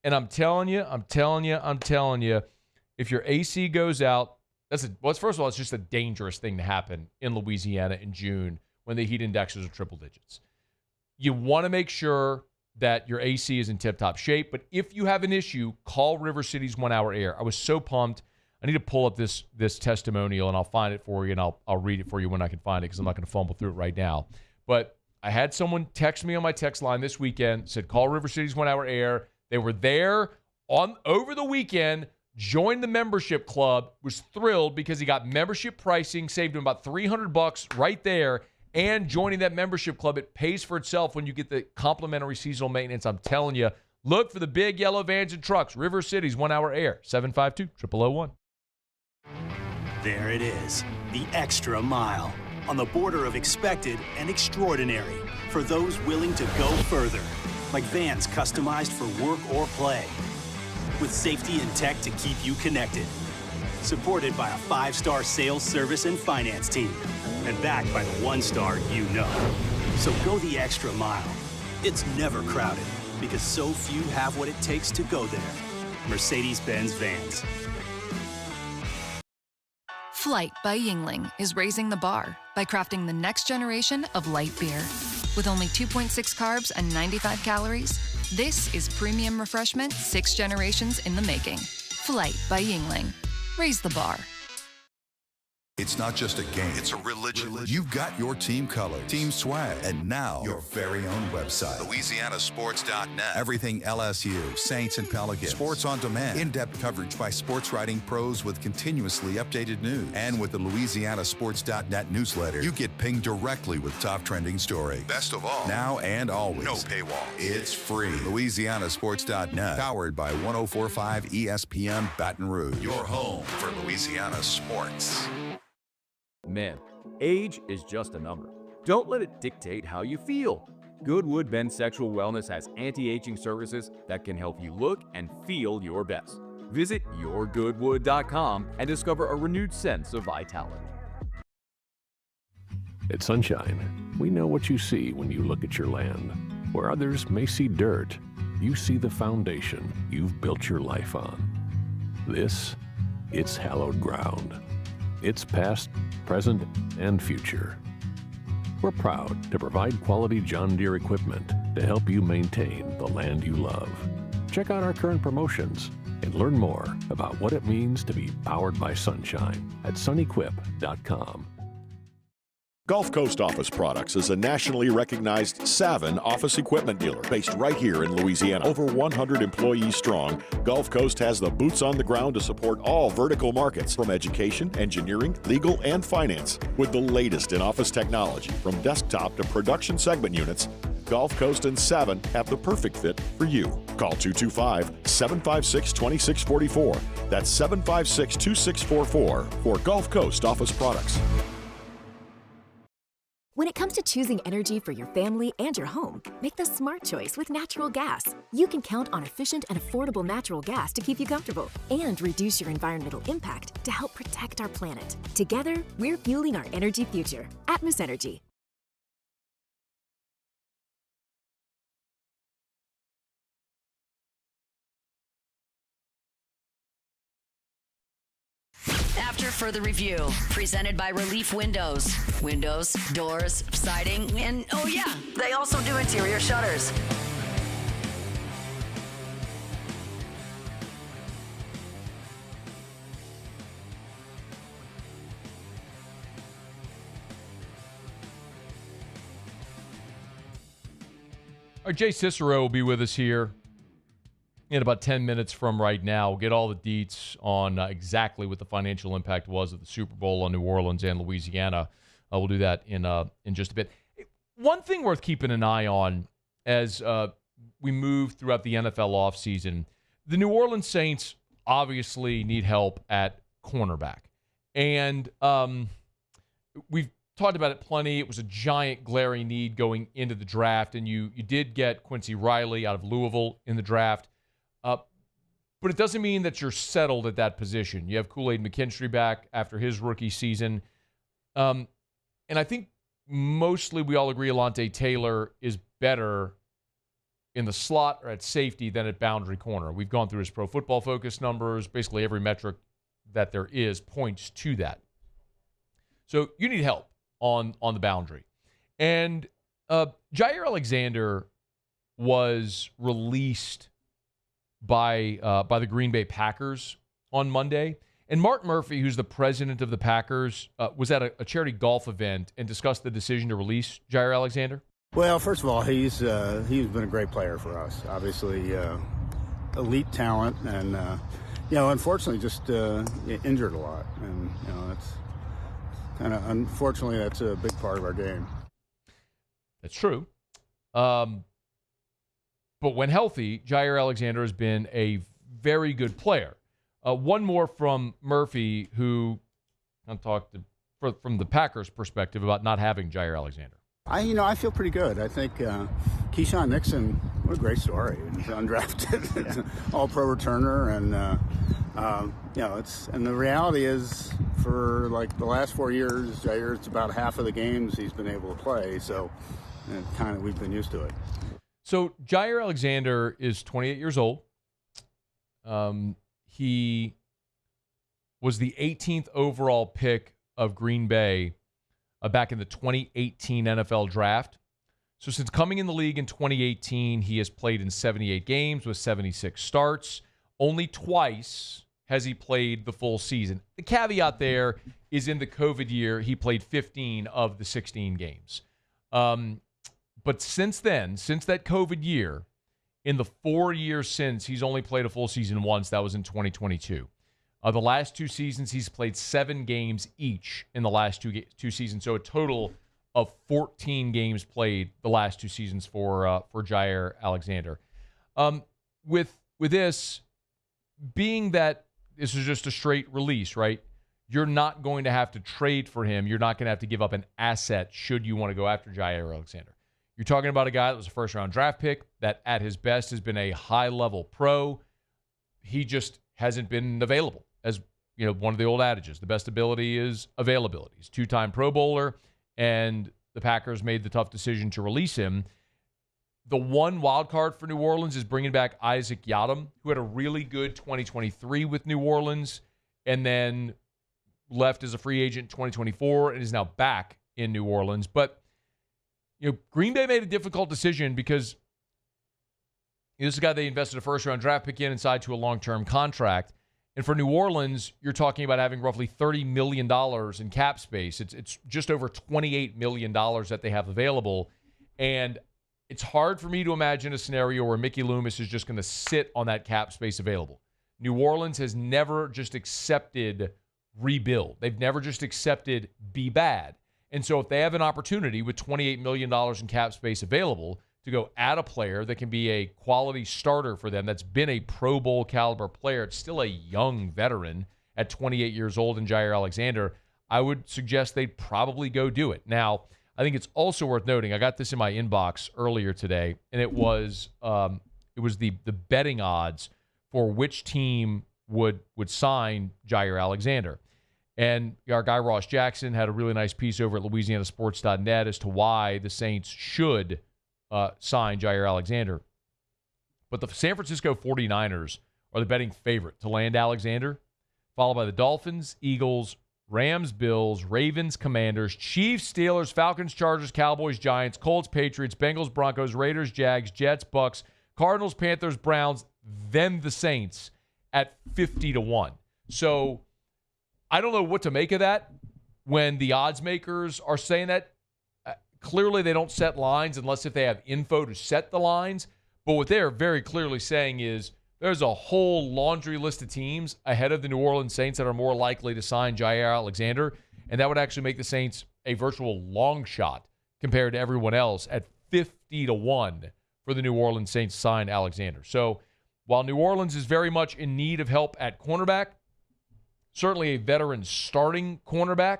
And I'm telling you, if your AC goes out, first of all, it's just a dangerous thing to happen in Louisiana in June when the heat indexes are triple digits. You want to make sure that your AC is in tip-top shape, but if you have an issue, call River City's 1 Hour Air. I was so pumped. I need to pull up this testimonial, and I'll find it for you, and I'll read it for you when I can find it because I'm not going to fumble through it right now. But I had someone text me on my text line this weekend, said call River City's 1 Hour Air. They were there over the weekend, joined the membership club, was thrilled because he got membership pricing, saved him about $300 right there, and joining that membership club, it pays for itself when you get the complimentary seasonal maintenance. I'm telling you, look for the big yellow vans and trucks. River City's 1 Hour Air, 752-0001. There it is, the extra mile, on the border of expected and extraordinary for those willing to go further, like vans customized for work or play, with safety and tech to keep you connected, supported by a 5-star sales, service, and finance team, and backed by the 1-star you know. So go the extra mile. It's never crowded because so few have what it takes to go there. Mercedes-Benz Vans. Flight by Yingling is raising the bar by crafting the next generation of light beer. With only 2.6 carbs and 95 calories, this is premium refreshment 6 generations in the making. Flight by Yingling. Raise the bar. It's not just a game, it's a religion. You've got your team color, team swag, and now your very own website. LouisianaSports.net. Everything LSU, Saints, and Pelicans. Sports on demand. In-depth coverage by sports writing pros with continuously updated news. And with the LouisianaSports.net newsletter, you get pinged directly with top trending stories. Best of all, now and always, no paywall. It's free. LouisianaSports.net. Powered by 104.5 ESPN Baton Rouge. Your home for Louisiana sports. Men, age is just a number. Don't let it dictate how you feel. Goodwood Men's Sexual Wellness has anti-aging services that can help you look and feel your best. Visit yourgoodwood.com and discover a renewed sense of vitality. At Sunshine, we know what you see when you look at your land. Where others may see dirt, you see the foundation you've built your life on. It's hallowed ground. It's past, present, and future. We're proud to provide quality John Deere equipment to help you maintain the land you love. Check out our current promotions and learn more about what it means to be powered by sunshine at sunequip.com. Gulf Coast Office Products is a nationally recognized Savin office equipment dealer based right here in Louisiana. Over 100 employees strong, Gulf Coast has the boots on the ground to support all vertical markets from education, engineering, legal, and finance. With the latest in office technology from desktop to production segment units, Gulf Coast and Savin have the perfect fit for you. Call 225-756-2644. That's 756-2644 for Gulf Coast Office Products. When it comes to choosing energy for your family and your home, make the smart choice with natural gas. You can count on efficient and affordable natural gas to keep you comfortable and reduce your environmental impact to help protect our planet. Together, we're fueling our energy future. Atmos Energy. After further review, presented by Relief Windows. Windows, doors, siding, and oh yeah, they also do interior shutters. Our Jay Cicero will be with us here in about 10 minutes from right now. We'll get all the deets on exactly what the financial impact was of the Super Bowl on New Orleans and Louisiana. We'll do that in just a bit. One thing worth keeping an eye on as we move throughout the NFL offseason, the New Orleans Saints obviously need help at cornerback. And we've talked about it plenty. It was a giant glaring need going into the draft, and you did get Quincy Riley out of Louisville in the draft. But it doesn't mean that you're settled at that position. You have Kool-Aid McKinstry back after his rookie season. And I think mostly we all agree Alontae Taylor is better in the slot or at safety than at boundary corner. We've gone through his Pro Football Focus numbers. Basically, every metric that there is points to that. So you need help on the boundary. And Jaire Alexander was released by the Green Bay Packers on Monday. And Mark Murphy, who's the president of the Packers, was at a charity golf event and discussed the decision to release Jaire Alexander. Well, first of all, he's been a great player for us. Obviously, elite talent, and unfortunately, just injured a lot, and that's kind of unfortunately that's a big part of our game. That's true. But when healthy, Jaire Alexander has been a very good player. One more from Murphy, who talked from the Packers' perspective about not having Jaire Alexander. I feel pretty good. I think Keyshawn Nixon, what a great story. He's undrafted, all-pro returner, and and the reality is, for like the last 4 years, Jaire's about half of the games he's been able to play. So, we've been used to it. So Jaire Alexander is 28 years old. He was the 18th overall pick of Green Bay back in the 2018 NFL Draft. So since coming in the league in 2018, he has played in 78 games with 76 starts. Only twice has he played the full season. The caveat there is in the COVID year, he played 15 of the 16 games. But since then, since that COVID year, in the 4 years since, he's only played a full season once. That was in 2022. The last two seasons, he's played 7 games each in the last two seasons. So a total of 14 games played the last 2 seasons for Jaire Alexander. With this, being that this is just a straight release, right? You're not going to have to trade for him. You're not going to have to give up an asset should you want to go after Jaire Alexander. You're talking about a guy that was a first-round draft pick that at his best has been a high-level pro. He just hasn't been available. As one of the old adages, the best ability is availability. He's 2-time Pro Bowler, and the Packers made the tough decision to release him. The one wild card for New Orleans is bringing back Isaac Yiadom, who had a really good 2023 with New Orleans and then left as a free agent in 2024 and is now back in New Orleans. But Green Bay made a difficult decision because this is a guy they invested a first-round draft pick in and signed to a long-term contract. And for New Orleans, you're talking about having roughly $30 million in cap space. It's just over $28 million that they have available. And it's hard for me to imagine a scenario where Mickey Loomis is just going to sit on that cap space available. New Orleans has never just accepted rebuild. They've never just accepted be bad. And so if they have an opportunity with $28 million in cap space available to go add a player that can be a quality starter for them, that's been a Pro Bowl caliber player, it's still a young veteran at 28 years old in Jaire Alexander, I would suggest they'd probably go do it. Now, I think it's also worth noting, I got this in my inbox earlier today, and it was the betting odds for which team would sign Jaire Alexander. And our guy Ross Jackson had a really nice piece over at LouisianaSports.net as to why the Saints should sign Jaire Alexander. But the San Francisco 49ers are the betting favorite to land Alexander, followed by the Dolphins, Eagles, Rams, Bills, Ravens, Commanders, Chiefs, Steelers, Falcons, Chargers, Cowboys, Giants, Colts, Patriots, Bengals, Broncos, Raiders, Jags, Jets, Bucks, Cardinals, Panthers, Browns, then the Saints at 50-1. So I don't know what to make of that when the odds makers are saying that. Clearly, they don't set lines unless if they have info to set the lines. But what they're very clearly saying is there's a whole laundry list of teams ahead of the New Orleans Saints that are more likely to sign Jaire Alexander, and that would actually make the Saints a virtual long shot compared to everyone else at 50-1 for the New Orleans Saints to sign Alexander. So while New Orleans is very much in need of help at cornerback, certainly a veteran starting cornerback,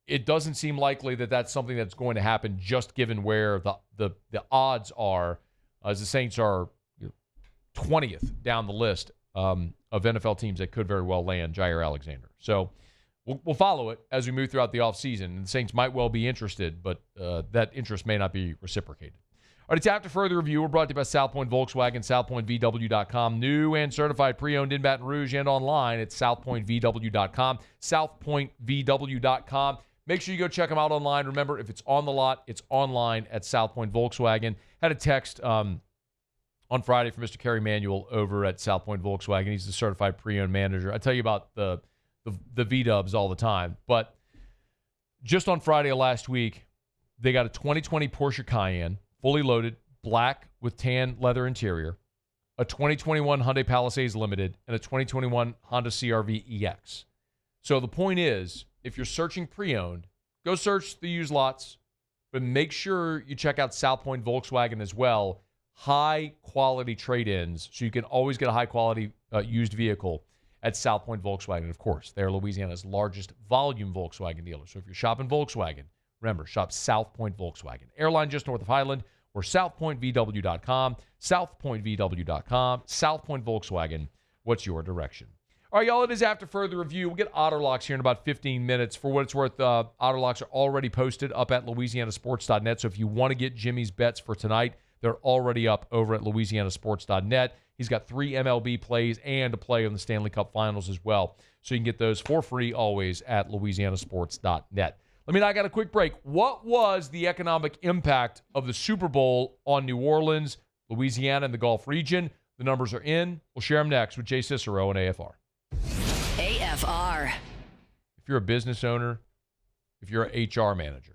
it doesn't seem likely that that's something that's going to happen just given where the odds are, as the Saints are 20th down the list of NFL teams that could very well land Jaire Alexander. So we'll follow it as we move throughout the offseason. And the Saints might well be interested, but that interest may not be reciprocated. All right, it's After Further Review. We're brought to you by South Point Volkswagen, southpointvw.com. New and certified pre-owned in Baton Rouge and online at southpointvw.com, southpointvw.com. Make sure you go check them out online. Remember, if it's on the lot, it's online at South Point Volkswagen. Had a text on Friday from Mr. Kerry Manuel over at South Point Volkswagen. He's the certified pre-owned manager. I tell you about the V-dubs all the time. But just on Friday of last week, they got a 2020 Porsche Cayenne, fully loaded, black with tan leather interior, a 2021 Hyundai Palisades Limited, and a 2021 Honda CR-V EX. So the point is, if you're searching pre-owned, go search the used lots, but make sure you check out South Point Volkswagen as well. High-quality trade-ins, so you can always get a high-quality used vehicle at South Point Volkswagen. Of course, they're Louisiana's largest volume Volkswagen dealer. So if you're shopping Volkswagen, remember, shop South Point Volkswagen. Airline just north of Highland, or southpointvw.com, southpointvw.com, South Point Volkswagen. What's your direction? All right, y'all, it is After Further Review. We'll get Otter Locks here in about 15 minutes. For what it's worth, Otter Locks are already posted up at louisianasports.net. So if you want to get Jimmy's bets for tonight, they're already up over at louisianasports.net. He's got 3 MLB plays and a play on the Stanley Cup Finals as well. So you can get those for free always at louisianasports.net. I got a quick break. What was the economic impact of the Super Bowl on New Orleans, Louisiana, and the Gulf region? The numbers are in. We'll share them next with Jay Cicero and AFR. AFR. If you're a business owner, if you're an HR manager,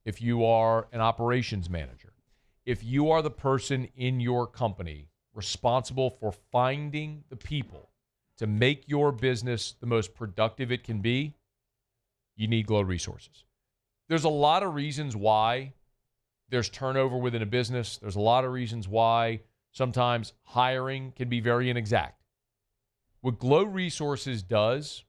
if you are an operations manager, if you are the person in your company responsible for finding the people to make your business the most productive it can be, you need Glow Resources. There's a lot of reasons why there's turnover within a business. There's a lot of reasons why sometimes hiring can be very inexact. What Glow Resources does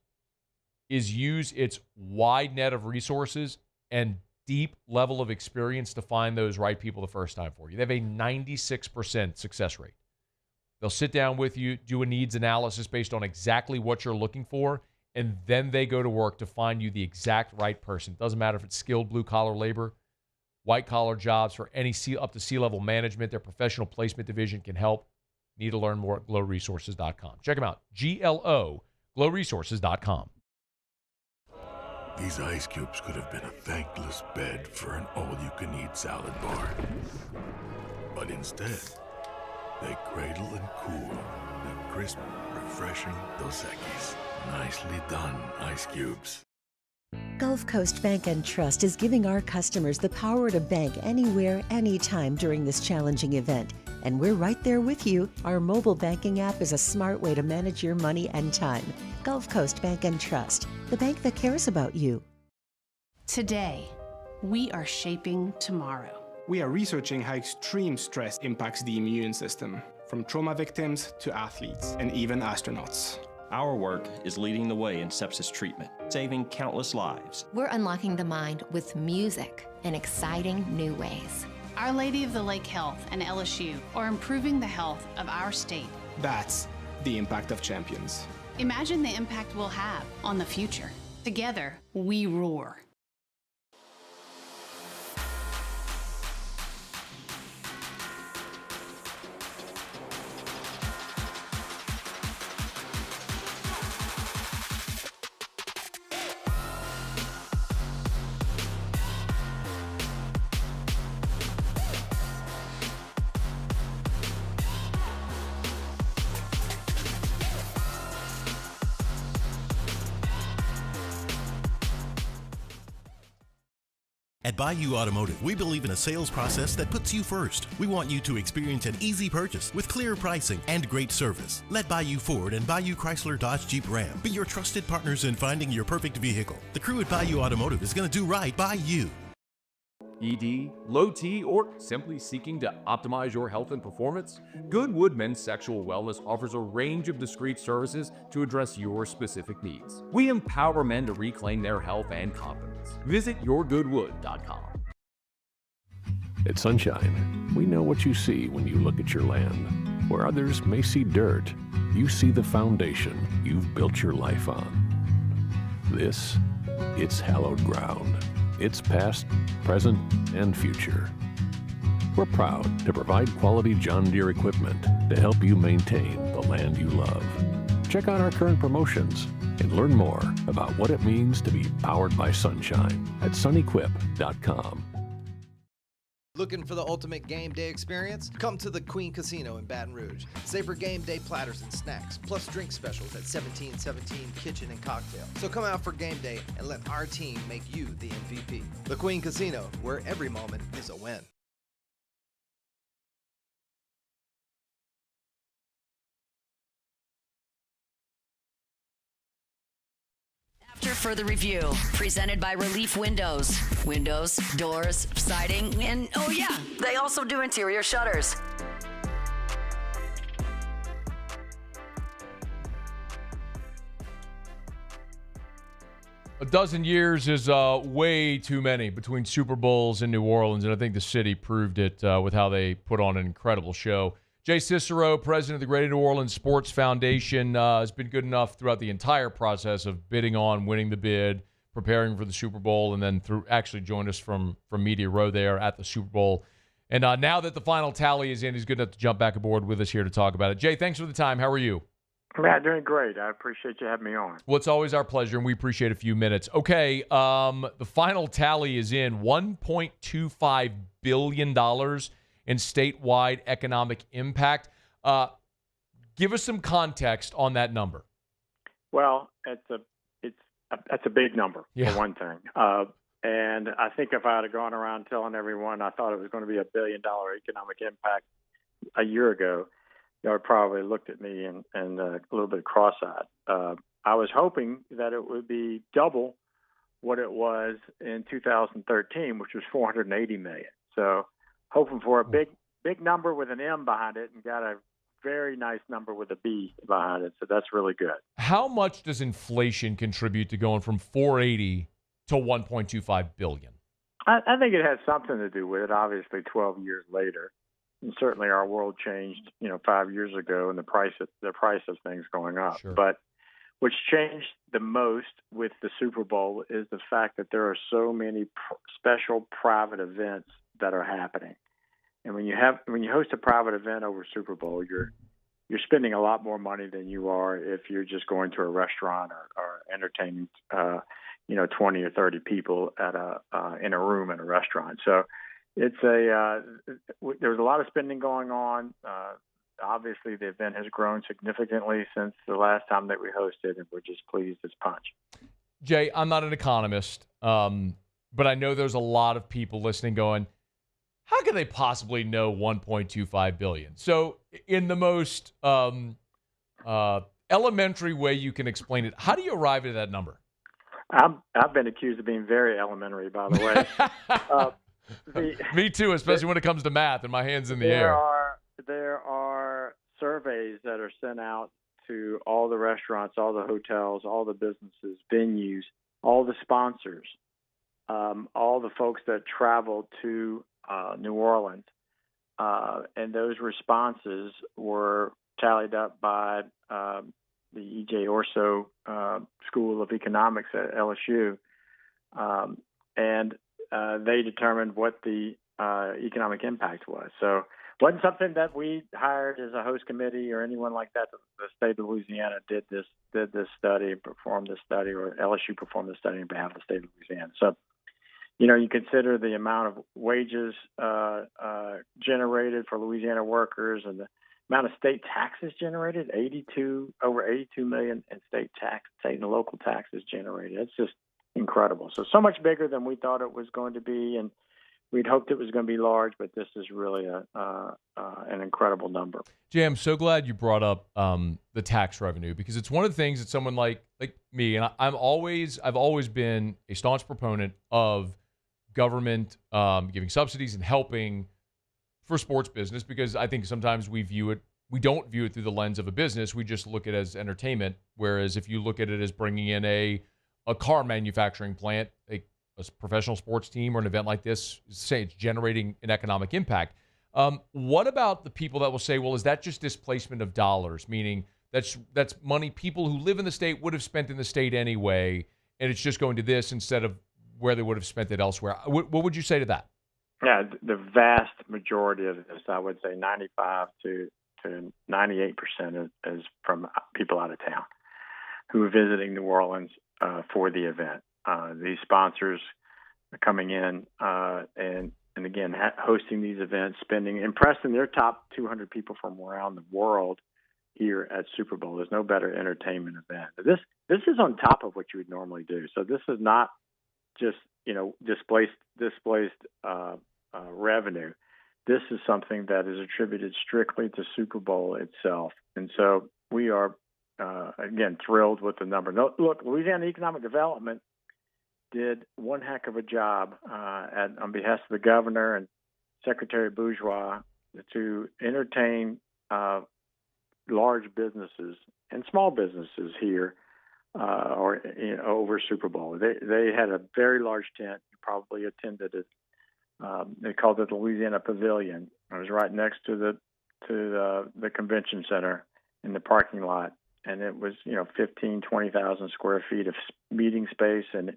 is use its wide net of resources and deep level of experience to find those right people the first time for you. They have a 96% success rate. They'll sit down with you, do a needs analysis based on exactly what you're looking for, and then they go to work to find you the exact right person. Doesn't matter if it's skilled blue-collar labor, white-collar jobs, for any up to C-level management. Their professional placement division can help. Need to learn more at glowresources.com. Check them out. GLO, glowresources.com. These ice cubes could have been a thankless bed for an all-you-can-eat salad bar. But instead, they cradle and cool the crisp, refreshing Dos Equis. Nicely done, ice cubes. Gulf Coast Bank and Trust is giving our customers the power to bank anywhere, anytime during this challenging event. And we're right there with you. Our mobile banking app is a smart way to manage your money and time. Gulf Coast Bank and Trust, the bank that cares about you. Today, we are shaping tomorrow. We are researching how extreme stress impacts the immune system, from trauma victims to athletes and even astronauts. Our work is leading the way in sepsis treatment, saving countless lives. We're unlocking the mind with music in exciting new ways. Our Lady of the Lake Health and LSU are improving the health of our state. That's the impact of champions. Imagine the impact we'll have on the future. Together, we roar. At Bayou Automotive, we believe in a sales process that puts you first. We want you to experience an easy purchase with clear pricing and great service. Let Bayou Ford and Bayou Chrysler Dodge Jeep Ram be your trusted partners in finding your perfect vehicle. The crew at Bayou Automotive is going to do right by you. ED, low T, or simply seeking to optimize your health and performance? Goodwood Men's Sexual Wellness offers a range of discreet services to address your specific needs. We empower men to reclaim their health and confidence. Visit yourgoodwood.com. At Sunshine, we know what you see when you look at your land. Where others may see dirt, you see the foundation you've built your life on. This, it's hallowed ground. It's past, present, and future. We're proud to provide quality John Deere equipment to help you maintain the land you love. Check out our current promotions and learn more about what it means to be powered by sunshine at sunequip.com. Looking for the ultimate game day experience? Come to the Queen Casino in Baton Rouge. Savor game day platters and snacks, plus drink specials at 1717 Kitchen and Cocktail. So come out for game day and let our team make you the MVP. The Queen Casino, where every moment is a win. After further review, presented by Relief Windows. Windows, doors, siding, and oh yeah, they also do interior shutters. A dozen years is way too many between Super Bowls in New Orleans, and I think the city proved it with how they put on an incredible show. Jay Cicero, president of the Greater New Orleans Sports Foundation, has been good enough throughout the entire process of bidding on, winning the bid, preparing for the Super Bowl, and then actually joined us from Media Row there at the Super Bowl. And now that the final tally is in, he's good enough to jump back aboard with us here to talk about it. Jay, thanks for the time. How are you? Matt, doing great. I appreciate you having me on. Well, it's always our pleasure, and we appreciate a few minutes. Okay, the final tally is in. $1.25 billion in statewide economic impact. Give us some context on that number. Well, that's a big number, for one thing. And I think if I had gone around telling everyone I thought it was going to be $1 billion economic impact a year ago, they would probably looked at me and a little bit cross-eyed. I was hoping that it would be double what it was in 2013, which was $480 million. So hoping for a big number with an M behind it, and got a very nice number with a B behind it. So that's really good. How much does inflation contribute to going from 480 to 1.25 billion? I think it has something to do with it. Obviously, 12 years later, and certainly our world changed, 5 years ago, and the price of things going up. Sure. But what's changed the most with the Super Bowl is the fact that there are so many special private events that are happening. And when you host a private event over Super Bowl, you're spending a lot more money than you are if you're just going to a restaurant or entertaining 20 or 30 people in a room in a restaurant. So it's there's a lot of spending going on. Obviously, the event has grown significantly since the last time that we hosted, and we're just pleased as punch. Jay, I'm not an economist, but I know there's a lot of people listening going, how can they possibly know 1.25 billion? So in the most elementary way you can explain it, how do you arrive at that number? I've been accused of being very elementary, by the way. Me too, especially when it comes to math and my hands in the air. There are surveys that are sent out to all the restaurants, all the hotels, all the businesses, venues, all the sponsors, all the folks that travel to New Orleans, and those responses were tallied up by the E.J. Orso School of Economics at LSU, and they determined what the economic impact was. So it wasn't something that we hired as a host committee or anyone like that. The state of Louisiana did this study, performed this study, or LSU performed the study on behalf of the state of Louisiana. So you consider the amount of wages generated for Louisiana workers and the amount of state taxes generated, over 82 million in state and local taxes generated. It's just incredible. So much bigger than we thought it was going to be, and we'd hoped it was going to be large, but this is really an incredible number. Jay, I'm so glad you brought up the tax revenue, because it's one of the things that someone like me, and I've always been a staunch proponent of government giving subsidies and helping for sports business, because I think sometimes we don't view it through the lens of a business. We just look at it as entertainment, whereas if you look at it as bringing in a car manufacturing plant, a professional sports team, or an event like this, say it's generating an economic impact. What about the people that will say, well, is that just displacement of dollars, meaning that's money people who live in the state would have spent in the state anyway, and it's just going to this instead of where they would have spent it elsewhere? What would you say to that? Yeah, the vast majority of this, I would say 95 to 98% is from people out of town who are visiting New Orleans for the event. These sponsors are coming in and again, hosting these events, impressing their top 200 people from around the world here at Super Bowl. There's no better entertainment event. This is on top of what you would normally do. So this is not just displaced revenue. This is something that is attributed strictly to Super Bowl itself. And so we are, again, thrilled with the number. No, look, Louisiana Economic Development did one heck of a job on behalf of the governor and Secretary Bourgeois to entertain large businesses and small businesses here over Super Bowl. They had a very large tent. You probably attended it. They called it the Louisiana Pavilion. It was right next to the convention center in the parking lot, and it was 20,000 square feet of meeting space and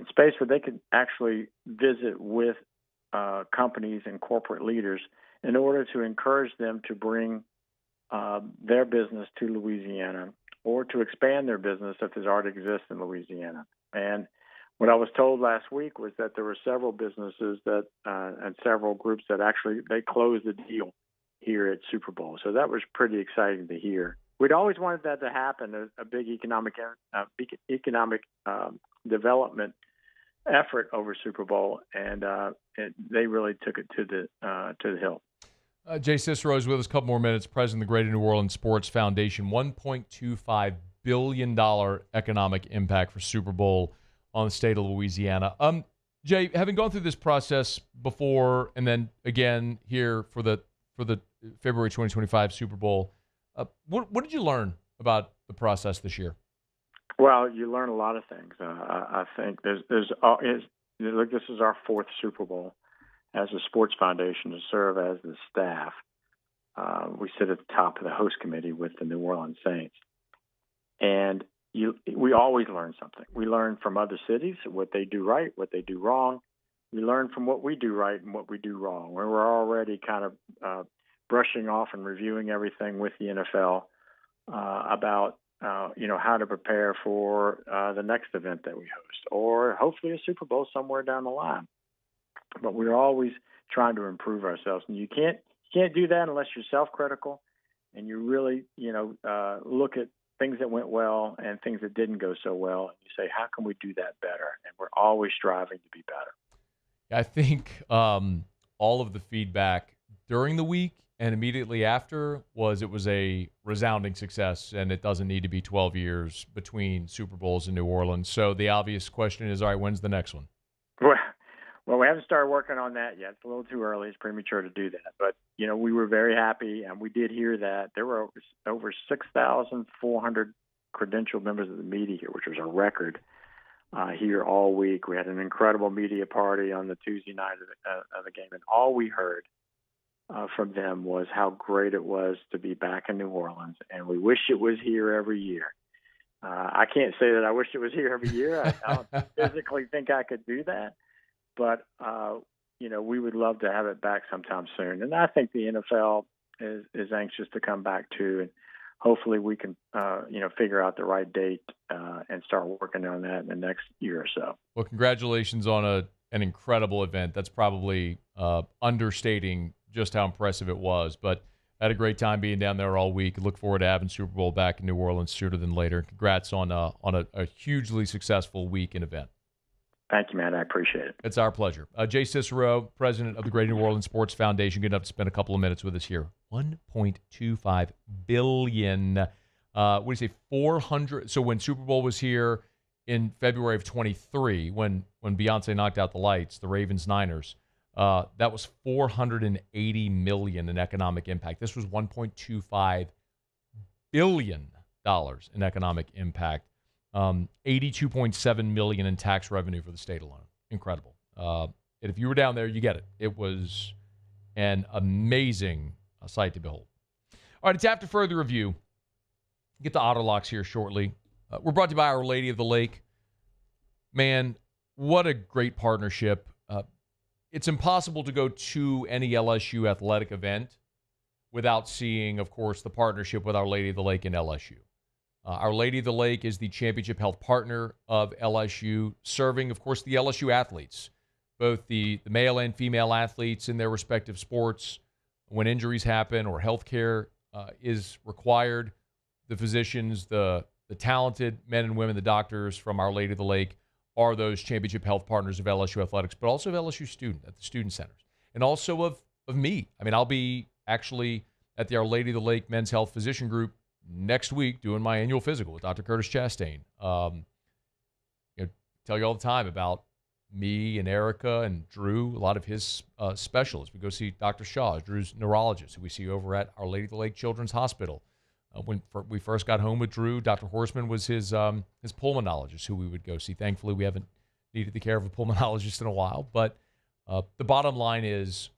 space where they could actually visit with companies and corporate leaders in order to encourage them to bring their business to Louisiana or to expand their business if it already exists in Louisiana. And what I was told last week was that there were several businesses and several groups that actually they closed the deal here at Super Bowl. So that was pretty exciting to hear. We'd always wanted that to happen, a big economic development effort over Super Bowl, and they really took it to the hill. Jay Cicero is with us. A couple more minutes. President of the Greater New Orleans Sports Foundation. $1.25 billion economic impact for Super Bowl on the state of Louisiana. Jay, having gone through this process before and then again here for the February 2025 Super Bowl, what did you learn about the process this year? Well, you learn a lot of things. I think this is our fourth Super Bowl as a sports foundation to serve as the staff. We sit at the top of the host committee with the New Orleans Saints. And we always learn something. We learn from other cities, what they do right, what they do wrong. We learn from what we do right and what we do wrong. We're already kind of brushing off and reviewing everything with the NFL about how to prepare for the next event that we host, or hopefully a Super Bowl somewhere down the line. But we're always trying to improve ourselves, and you can't do that unless you're self-critical and you really look at things that went well and things that didn't go so well, and you say, how can we do that better? And we're always striving to be better. I think all of the feedback during the week and immediately after was a resounding success, and it doesn't need to be 12 years between Super Bowls in New Orleans. So the obvious question is, all right, when's the next one? Well, we haven't started working on that yet. It's a little too early. It's premature to do that. But, we were very happy, and we did hear that. There were over 6,400 credentialed members of the media here, which was a record here all week. We had an incredible media party on the Tuesday night of the game, and all we heard from them was how great it was to be back in New Orleans, and we wish it was here every year. I can't say that I wish it was here every year. I don't physically think I could do that. But, we would love to have it back sometime soon. And I think the NFL is anxious to come back too. And hopefully we can, figure out the right date and start working on that in the next year or so. Well, congratulations on an incredible event. That's probably understating just how impressive it was. But I had a great time being down there all week. Look forward to having Super Bowl back in New Orleans sooner than later. Congrats on a hugely successful week and event. Thank you, man. I appreciate it. It's our pleasure. Jay Cicero, president of the Greater New Orleans Sports Foundation, good enough to spend a couple of minutes with us here. $1.25 billion. What do you say, 400? So when Super Bowl was here in February of 23, when Beyonce knocked out the lights, the Ravens-Niners, that was $480 million in economic impact. This was $1.25 billion in economic impact. $82.7 million in tax revenue for the state alone. Incredible. And if you were down there, you get it. It was an amazing sight to behold. All right, it's after further review. Get the Otter Locks here shortly. We're brought to you by Our Lady of the Lake. Man, what a great partnership. it's impossible to go to any LSU athletic event without seeing, of course, the partnership with Our Lady of the Lake and LSU. Our Lady of the Lake is the championship health partner of LSU, serving, of course, the LSU athletes, both the male and female athletes in their respective sports. When injuries happen or health care is required, the physicians, the talented men and women, the doctors from Our Lady of the Lake are those championship health partners of LSU athletics, but also of LSU student at the student centers, and also of me. I mean, I'll be actually at the Our Lady of the Lake Men's Health Physician Group next week doing my annual physical with Dr. Curtis Chastain. Tell you all the time about me and Erica and Drew, a lot of his specialists. We go see Dr. Shaw, Drew's neurologist, who we see over at Our Lady of the Lake Children's Hospital. When we first got home with Drew, Dr. Horseman was his pulmonologist who we would go see. Thankfully, we haven't needed the care of a pulmonologist in a while. But the bottom line is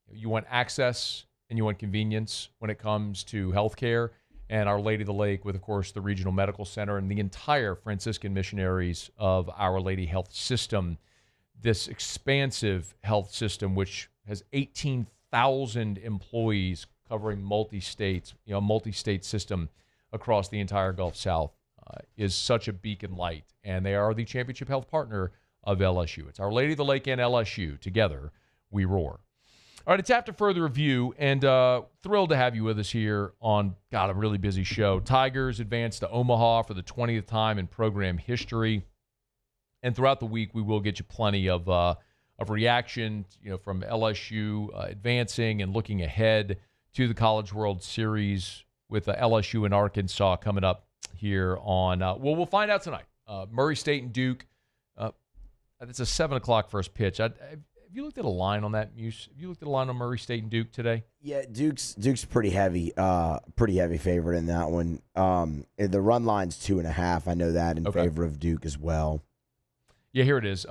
you want access and you want convenience when it comes to healthcare. And Our Lady of the Lake with, of course, the Regional Medical Center and the entire Franciscan missionaries of Our Lady Health System, this expansive health system, which has 18,000 employees covering multi-state system across the entire Gulf South, is such a beacon light. And they are the championship health partner of LSU. It's Our Lady of the Lake and LSU. Together, we roar. All right, it's After Further Review, and thrilled to have you with us here on, a really busy show. Tigers advance to Omaha for the 20th time in program history. And throughout the week, we will get you plenty of reaction, from LSU advancing and looking ahead to the College World Series with LSU and Arkansas coming up here on, we'll find out tonight. Murray State and Duke. It's a 7 o'clock first pitch. Have you looked at a line on that, Muse? Have you looked at a line on Murray State and Duke today? Yeah, Duke's pretty heavy favorite in that one. The run line's 2.5. I know that in favor of Duke as well. Yeah, here it is.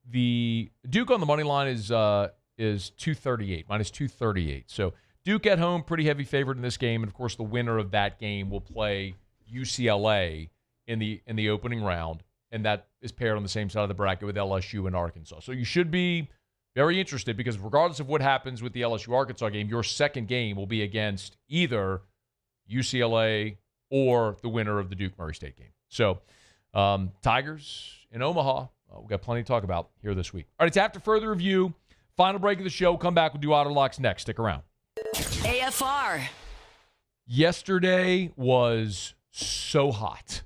The Duke on the money line is 238, minus 238. So Duke at home, pretty heavy favorite in this game, and of course the winner of that game will play UCLA in the opening round, and that is paired on the same side of the bracket with LSU and Arkansas. So you should be very interested, because regardless of what happens with the LSU-Arkansas game, your second game will be against either UCLA or the winner of the Duke-Murray State game. So Tigers in Omaha, we've got plenty to talk about here this week. All right, it's After Further Review. Final break of the show. Come back. We'll do Otter Locks next. Stick around. AFR. Yesterday was so hot.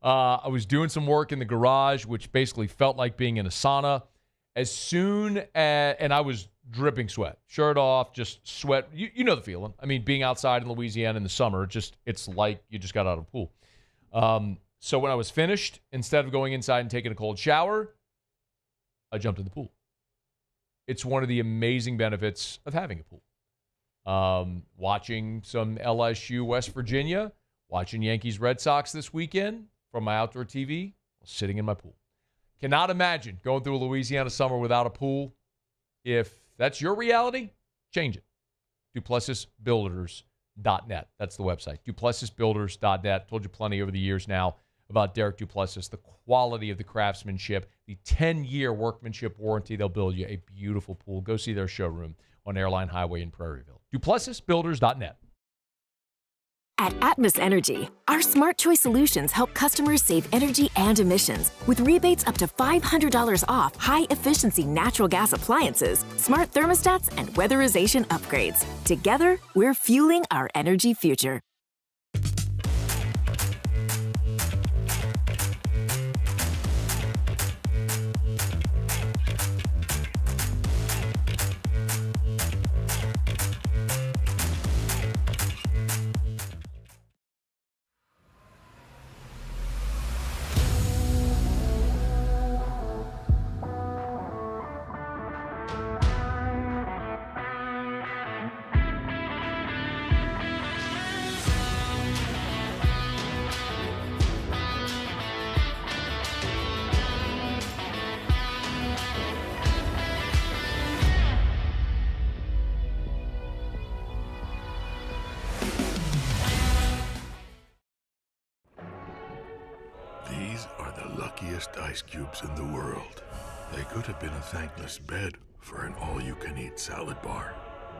I was doing some work in the garage, which basically felt like being in a sauna. And I was dripping sweat, shirt off, just sweat. You know the feeling. I mean, being outside in Louisiana in the summer, it's like you just got out of a pool. So when I was finished, instead of going inside and taking a cold shower, I jumped in the pool. It's one of the amazing benefits of having a pool. Watching some LSU West Virginia, watching Yankees Red Sox this weekend from my outdoor TV, sitting in my pool. Cannot imagine going through a Louisiana summer without a pool. If that's your reality, change it. DuplessisBuilders.net. That's the website. DuplessisBuilders.net. Told you plenty over the years now about Derek Duplessis, the quality of the craftsmanship, the 10-year workmanship warranty. They'll build you a beautiful pool. Go see their showroom on Airline Highway in Prairieville. DuplessisBuilders.net. At Atmos Energy, our Smart Choice solutions help customers save energy and emissions with rebates up to $500 off high-efficiency natural gas appliances, smart thermostats, and weatherization upgrades. Together, we're fueling our energy future. These are the luckiest ice cubes in the world. They could have been a thankless bed for an all-you-can-eat salad bar.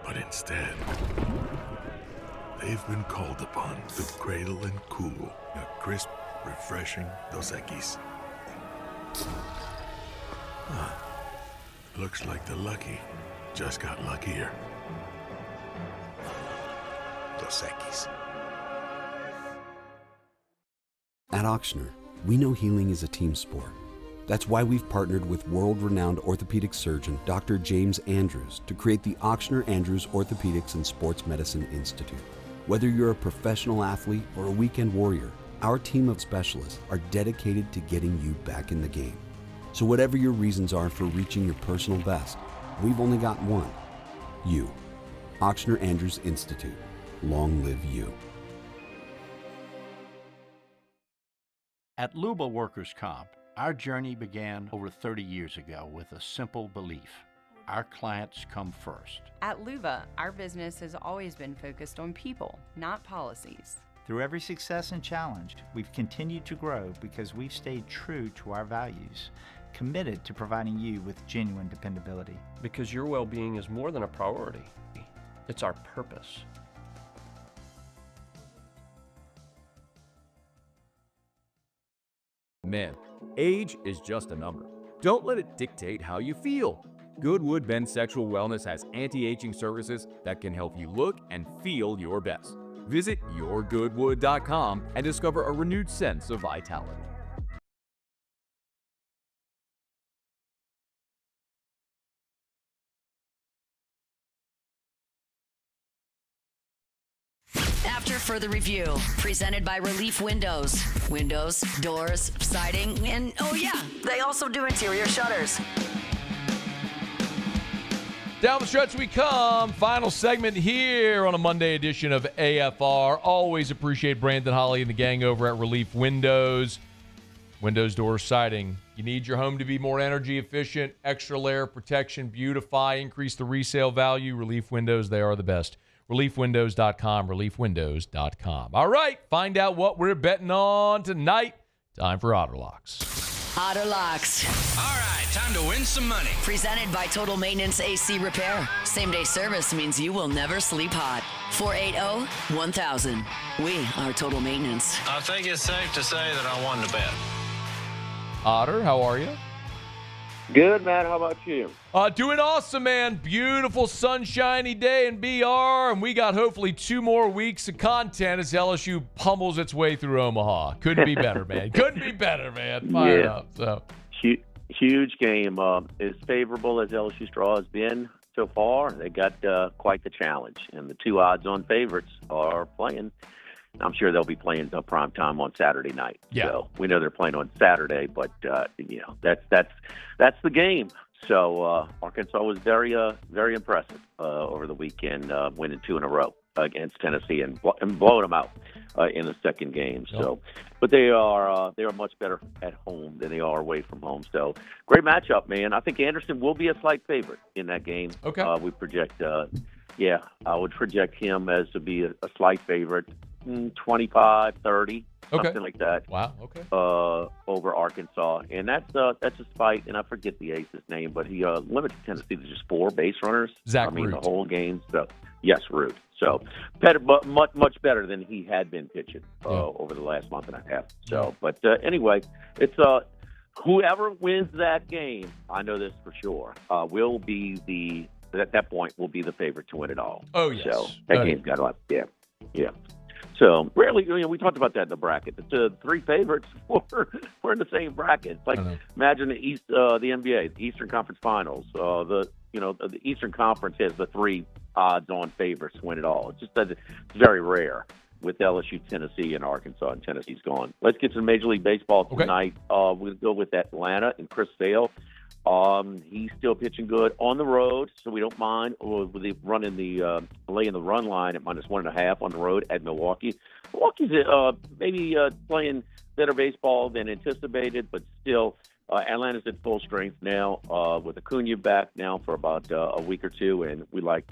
But instead, they've been called upon to cradle and cool a crisp, refreshing Dos Equis. Looks like the lucky just got luckier. Dos Equis. At Auctioner, we know healing is a team sport. That's why we've partnered with world-renowned orthopedic surgeon Dr. James Andrews to create the Auctioner Andrews Orthopedics and Sports Medicine Institute. Whether you're a professional athlete or a weekend warrior, our team of specialists are dedicated to getting you back in the game. So whatever your reasons are for reaching your personal best, we've only got one: you. Auctioner Andrews Institute. Long live you. At Luba Workers' Comp, our journey began over 30 years ago with a simple belief: our clients come first. At Luba, our business has always been focused on people, not policies. Through every success and challenge, we've continued to grow because we've stayed true to our values, committed to providing you with genuine dependability. Because your well-being is more than a priority. It's our purpose. Men, age is just a number. Don't let it dictate how you feel. Goodwood Men's Sexual Wellness has anti-aging services that can help you look and feel your best. Visit yourgoodwood.com and discover a renewed sense of vitality. After further review, presented by Relief Windows. Windows, doors, siding, and oh yeah, they also do interior shutters. Down the stretch we come. Final segment here on a Monday edition of AFR. Always appreciate Brandon Holly and the gang over at Relief Windows. Windows, doors, siding. You need your home to be more energy efficient, extra layer protection, beautify, increase the resale value. Relief Windows, they are the best. ReliefWindows.com, ReliefWindows.com. All right, find out what we're betting on tonight. Time for Otter Locks. Otter Locks. All right, time to win some money. Presented by Total Maintenance AC Repair. Same-day service means you will never sleep hot. 480-1000. We are Total Maintenance. I think it's safe to say that I won the bet. Otter, how are you? Good, man. How about you? Doing awesome, man. Beautiful sunshiny day in BR, and we got hopefully 2 more weeks of content as LSU pummels its way through Omaha. Couldn't be better, man. Couldn't be better, man. Fire up. So huge game. As favorable as LSU's draw has been so far, they got quite the challenge, and the 2 odds-on favorites are playing. I'm sure they'll be playing prime time on Saturday night. Yeah. So we know they're playing on Saturday, but that's the game. So Arkansas was very impressive over the weekend, winning 2 in a row against Tennessee and blowing them out in the second game. Yep. So, but they are much better at home than they are away from home. So great matchup, man. I think Anderson will be a slight favorite in that game. Okay. We project. I would project him as to be a slight favorite. 25-30, something like that. Wow. Okay. Over Arkansas, and that's a spite. And I forget the ace's name, but he limited Tennessee to just 4 base runners. Zach Root. The whole game. So yes, Root. So better, but much better than he had been pitching over the last month and a half. So, but anyway, it's whoever wins that game, I know this for sure, will be at that point will be the favorite to win it all. Oh yes. So that game's got a lot. Yeah. So rarely, we talked about that in the bracket. The 3 favorites were in the same bracket. It's like imagine the NBA, the Eastern Conference Finals. The Eastern Conference has the 3 odds-on favorites to win it all. It's just that it's very rare with LSU, Tennessee, and Arkansas, and Tennessee's gone. Let's get to Major League Baseball tonight. We'll go with Atlanta and Chris Sale. He's still pitching good on the road, so we don't mind with the laying the run line at -1.5 on the road at Milwaukee. Milwaukee's maybe playing better baseball than anticipated, but still Atlanta's at full strength now with Acuna back now for about a week or 2, and we like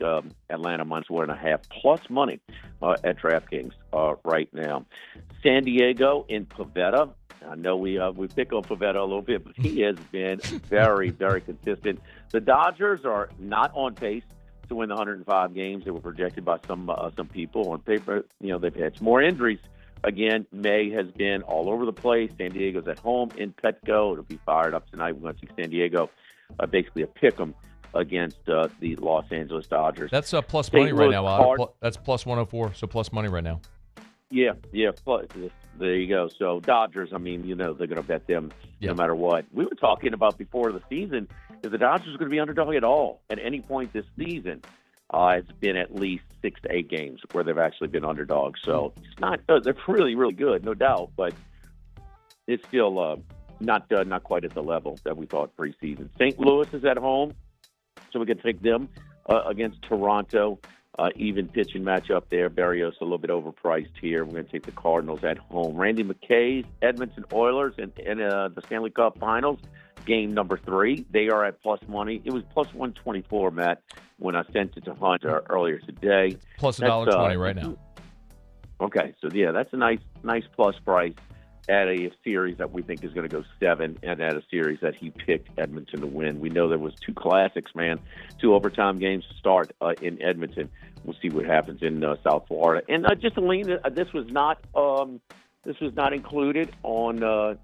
Atlanta -1.5 plus money at DraftKings right now. San Diego in Pavetta. I know we pick on Pavetta a little bit, but he has been very, very consistent. The Dodgers are not on pace to win the 105 games that were projected by some people. On paper, they've had some more injuries. Again, May has been all over the place. San Diego's at home in Petco. It'll be fired up tonight. We're going to see San Diego basically a pick-em against the Los Angeles Dodgers. That's plus money right now. That's plus 104, so plus money right now. Yeah. There you go. So Dodgers, they're going to bet them no matter what. We were talking about before the season, if the Dodgers are going to be underdog at all at any point this season, it's been at least 6 to 8 games where they've actually been underdogs. So it's not. They're really, really good, no doubt, but it's still not quite at the level that we thought preseason. St. Louis is at home, so we can take them against Toronto. Even pitching matchup there. Barrios a little bit overpriced here. We're going to take the Cardinals at home. Randy McKay's Edmonton Oilers in the Stanley Cup Finals, game number 3. They are at plus money. It was plus 124, Matt, when I sent it to Hunter earlier today. Plus $1.20 right now. Okay, so that's a nice plus price at a series that we think is going to go 7, and at a series that he picked Edmonton to win. We know there was 2 classics, 2 overtime games to start in Edmonton. We'll see what happens in South Florida. And just to lean, this was not included on the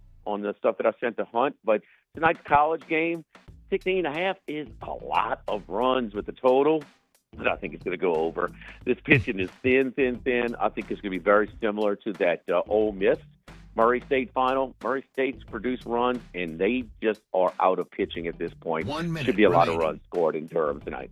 stuff that I sent to Hunt, but tonight's college game, 16.5 is a lot of runs with the total. But I think it's going to go over. This pitching is thin. I think it's going to be very similar to that Ole Miss Murray State final. Murray State's produced runs, and they just are out of pitching at this point. 1 minute. Should be a lot of runs scored in Durham tonight.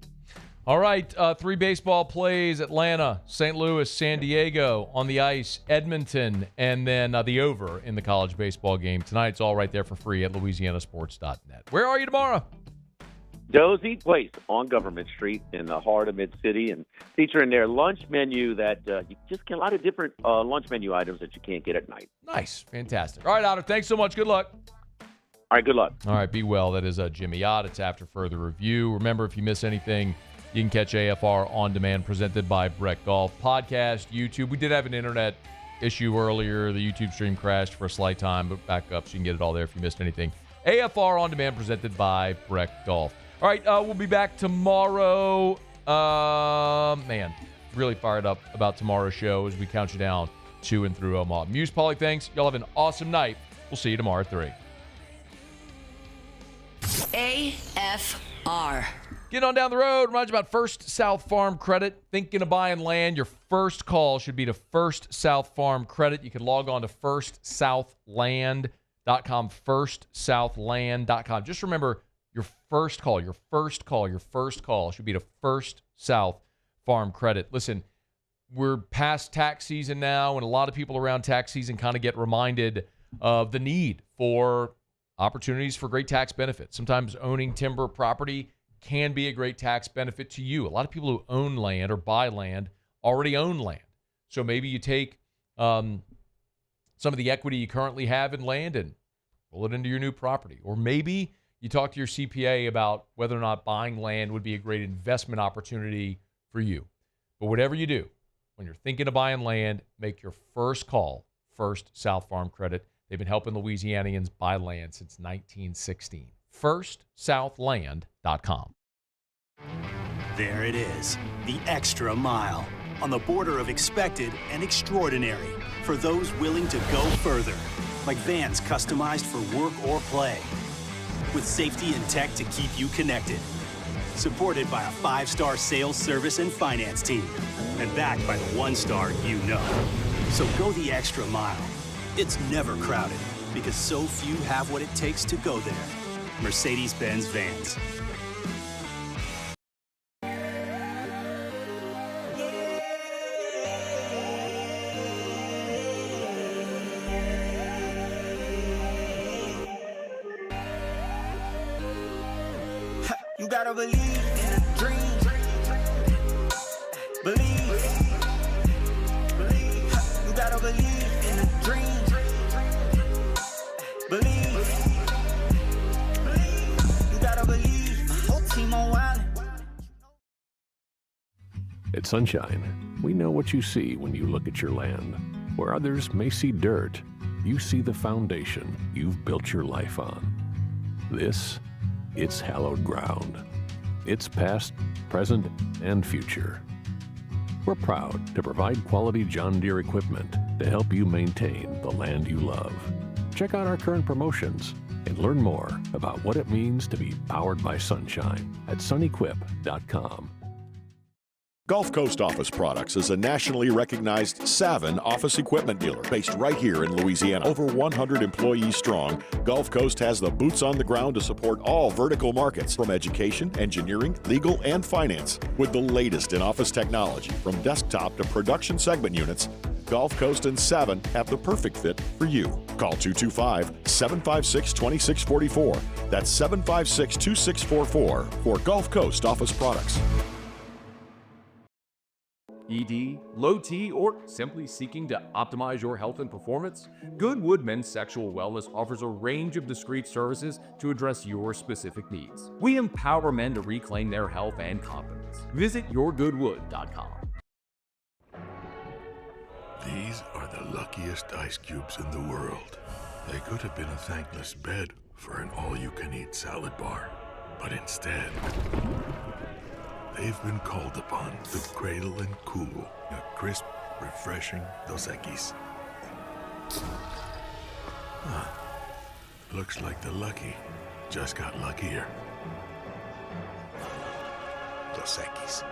All right, 3 baseball plays: Atlanta, St. Louis, San Diego on the ice, Edmonton, and then the over in the college baseball game. Tonight's all right there for free at louisianasports.net. Where are you tomorrow? Dozy Place on Government Street in the heart of Mid-City, and featuring their lunch menu that you just get a lot of different lunch menu items that you can't get at night. Nice. Fantastic. All right, Otter, thanks so much. Good luck. All right, good luck. All right, be well. That is Jimmy Ott. It's after further review. Remember, if you miss anything, you can catch AFR On Demand presented by Breck Golf. Podcast, YouTube. We did have an internet issue earlier. The YouTube stream crashed for a slight time, but back up so you can get it all there if you missed anything. AFR On Demand presented by Breck Golf. All right, we'll be back tomorrow. Really fired up about tomorrow's show as we count you down to and through Omaha. Muse Pauly, thanks. Y'all have an awesome night. We'll see you tomorrow at 3. AFR. Get on down the road. Remind you about First South Farm Credit. Thinking of buying land? Your first call should be to First South Farm Credit. You can log on to firstsouthland.com, firstsouthland.com. Just remember, your first call should be to First South Farm Credit. Listen, we're past tax season now, and a lot of people around tax season kind of get reminded of the need for opportunities for great tax benefits. Sometimes owning timber property can be a great tax benefit to you. A lot of people who own land or buy land already own land. So maybe you take some of the equity you currently have in land and roll it into your new property. Or maybe you talk to your CPA about whether or not buying land would be a great investment opportunity for you. But whatever you do, when you're thinking of buying land, make your first call, First South Farm Credit. They've been helping Louisianians buy land since 1916. FirstSouthland.com. There it is, the extra mile, on the border of expected and extraordinary, for those willing to go further, like vans customized for work or play, with safety and tech to keep you connected, supported by a 5-star sales, service, and finance team, and backed by the 1-star you know. So go the extra mile. It's never crowded, because so few have what it takes to go there. Mercedes-Benz Vans. You gotta believe in a dream. Believe. You gotta believe in a dream. Believe. You gotta believe. My whole team on wild. At Sunshine, we know what you see when you look at your land. Where others may see dirt, you see the foundation you've built your life on. It's hallowed ground. It's past, present, and future. We're proud to provide quality John Deere equipment to help you maintain the land you love. Check out our current promotions and learn more about what it means to be powered by sunshine at sunequip.com. Gulf Coast Office Products is a nationally recognized Savin office equipment dealer based right here in Louisiana. Over 100 employees strong, Gulf Coast has the boots on the ground to support all vertical markets from education, engineering, legal, and finance. With the latest in office technology from desktop to production segment units, Gulf Coast and Savin have the perfect fit for you. Call 225-756-2644. That's 756-2644 for Gulf Coast Office Products. ED, low T, or simply seeking to optimize your health and performance? Goodwood Men's Sexual Wellness offers a range of discreet services to address your specific needs. We empower men to reclaim their health and confidence. Visit yourgoodwood.com. These are the luckiest ice cubes in the world. They could have been a thankless bed for an all-you-can-eat salad bar, but instead, they've been called upon to cradle and cool a crisp, refreshing Dos Equis. Looks like the lucky just got luckier. Dos Equis.